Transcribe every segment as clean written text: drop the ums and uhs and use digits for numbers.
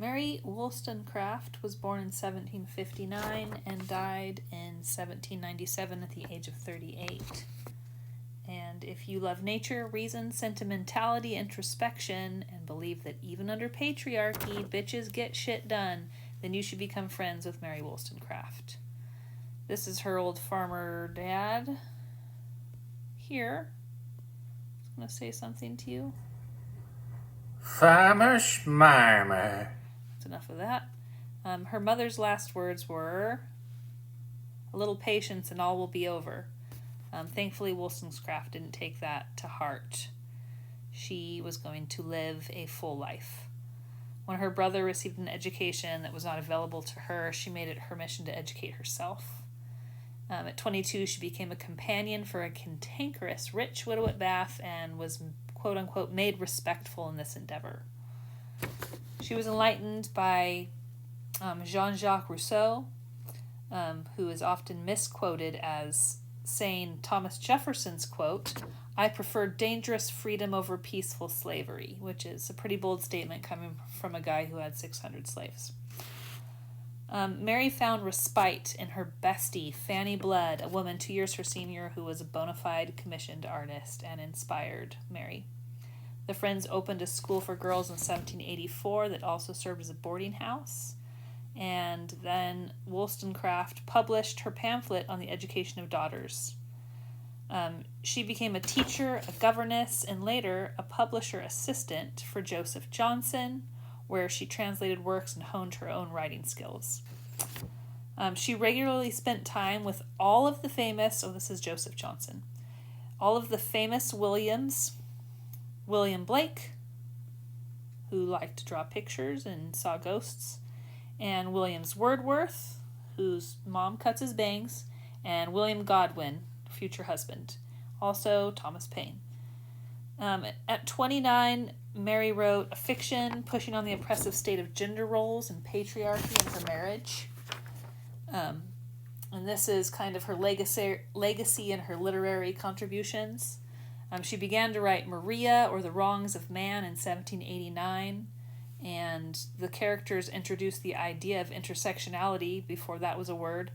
Mary Wollstonecraft was born in 1759 and died in 1797 at the age of 38. And if you love nature, reason, sentimentality, introspection, and believe that even under patriarchy, bitches get shit done, then you should become friends with Mary Wollstonecraft. This is her old farmer dad. Here, I'm going to say something to you. Farmer's Marmer. That's enough of that. Her mother's last words were, "A little patience and all will be over." Thankfully, Wollstonecraft didn't take that to heart. She was going to live a full life. When her brother received an education that was not available to her, she made it her mission to educate herself. At 22, she became a companion for a cantankerous rich widow at Bath and was, quote-unquote, made respectful in this endeavor. She was enlightened by Jean-Jacques Rousseau, who is often misquoted as saying Thomas Jefferson's quote, "I prefer dangerous freedom over peaceful slavery," which is a pretty bold statement coming from a guy who had 600 slaves. Mary found respite in her bestie, Fanny Blood, a woman 2 years her senior who was a bona fide commissioned artist and inspired Mary. The Friends opened a school for girls in 1784 that also served as a boarding house. And then Wollstonecraft published her pamphlet on the education of daughters. She became a teacher, a governess, and later a publisher assistant for Joseph Johnson, where she translated works and honed her own writing skills. She regularly spent time with all of the famous, this is Joseph Johnson, all of the famous Williams, William Blake, who liked to draw pictures and saw ghosts, and Williams Wordsworth, whose mom cuts his bangs, and William Godwin, future husband, also Thomas Paine. At 29, Mary wrote a fiction pushing on the oppressive state of gender roles and patriarchy in her marriage. And this is kind of her legacy and her literary contributions. She began to write Maria, or The Wrongs of Man, in 1789, and the characters introduced the idea of intersectionality before that was a word.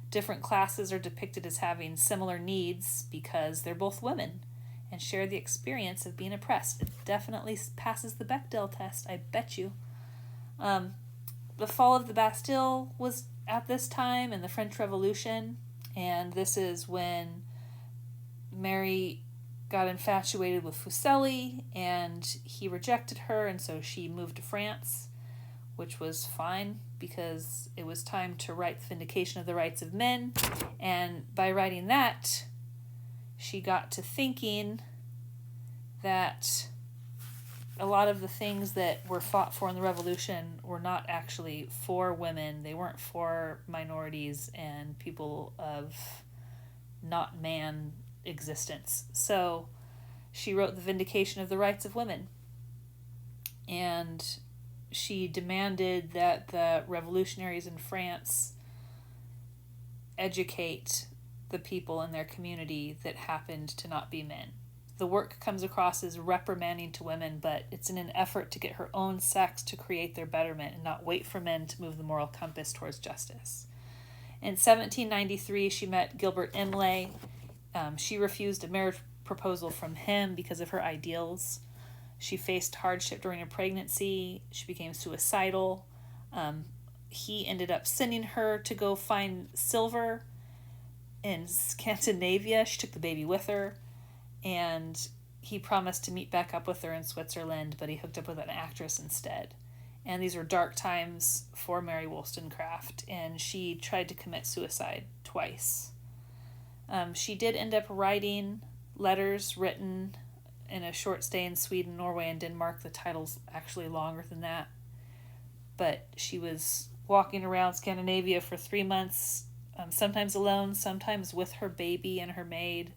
Different classes are depicted as having similar needs because they're both women and share the experience of being oppressed. It definitely passes the Bechdel test, I bet you. The fall of the Bastille was at this time, and the French Revolution, and this is when Mary got infatuated with Fuseli, and he rejected her, and so she moved to France, which was fine because it was time to write The Vindication of the Rights of Men, and by writing that, she got to thinking that a lot of the things that were fought for in the revolution were not actually for women. They weren't for minorities and people of not man existence. So she wrote The Vindication of the Rights of Women. And she demanded that the revolutionaries in France educate the people in their community that happened to not be men. The work comes across as reprimanding to women, but it's in an effort to get her own sex to create their betterment and not wait for men to move the moral compass towards justice. In 1793, she met Gilbert Imlay. She refused a marriage proposal from him because of her ideals. She faced hardship during her pregnancy. She became suicidal. He ended up sending her to go find silver in Scandinavia. She took the baby with her, and he promised to meet back up with her in Switzerland, but he hooked up with an actress instead. And these were dark times for Mary Wollstonecraft, and she tried to commit suicide twice. She did end up writing letters written in a short stay in Sweden, Norway, and Denmark. The title's actually longer than that. But she was walking around Scandinavia for 3 months, sometimes alone, sometimes with her baby and her maid.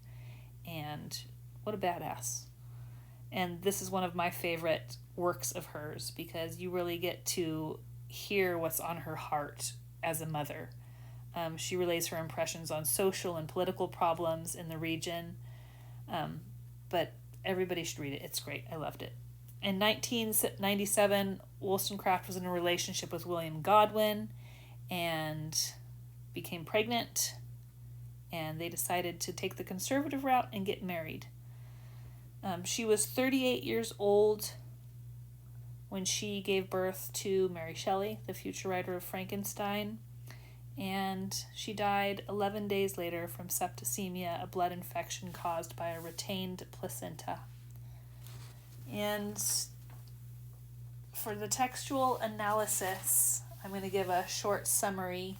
And what a badass. And this is one of my favorite works of hers because you really get to hear what's on her heart as a mother. She relays her impressions on social and political problems in the region. But everybody should read it. It's great. I loved it. In 1997, Wollstonecraft was in a relationship with William Godwin and became pregnant, and they decided to take the conservative route and get married. She was 38 years old when she gave birth to Mary Shelley, the future writer of Frankenstein, and she died 11 days later from septicemia, a blood infection caused by a retained placenta. And for the textual analysis, I'm going to give a short summary.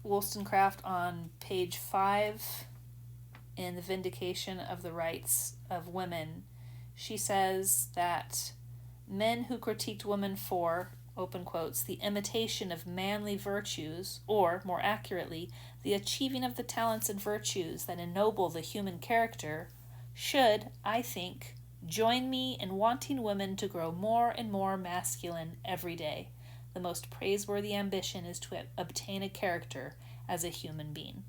Wollstonecraft on page 5 in The Vindication of the Rights of Women, she says that men who critiqued women for, open quotes, the imitation of manly virtues, or, more accurately, the achieving of the talents and virtues that ennoble the human character, should, I think, join me in wanting women to grow more and more masculine every day. The most praiseworthy ambition is to obtain a character as a human being.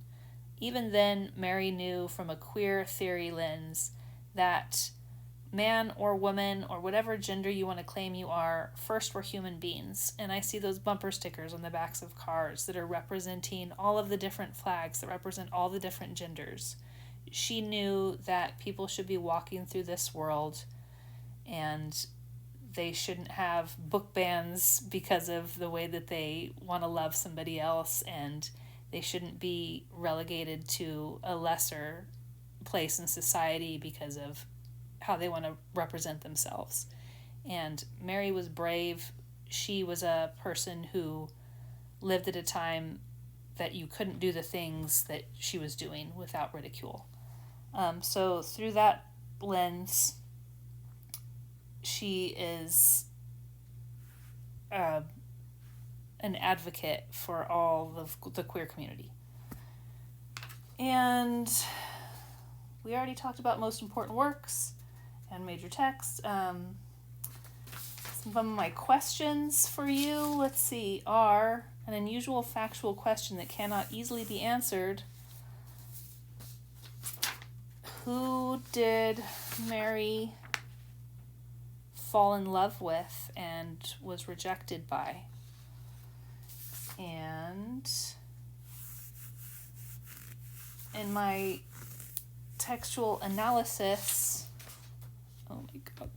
Even then, Mary knew from a queer theory lens that man or woman or whatever gender you want to claim you are, first we're human beings. And I see those bumper stickers on the backs of cars that are representing all of the different flags that represent all the different genders. She knew that people should be walking through this world and they shouldn't have book bans because of the way that they want to love somebody else, and they shouldn't be relegated to a lesser place in society because of how they want to represent themselves. And Mary was brave. She was a person who lived at a time that you couldn't do the things that she was doing without ridicule. So through that lens, she is an advocate for all of the queer community. And we already talked about most important works and major texts. Some of my questions for you, let's see, are an unusual factual question that cannot easily be answered. Who did Mary fall in love with and was rejected by? And in my textual analysis, oh my god,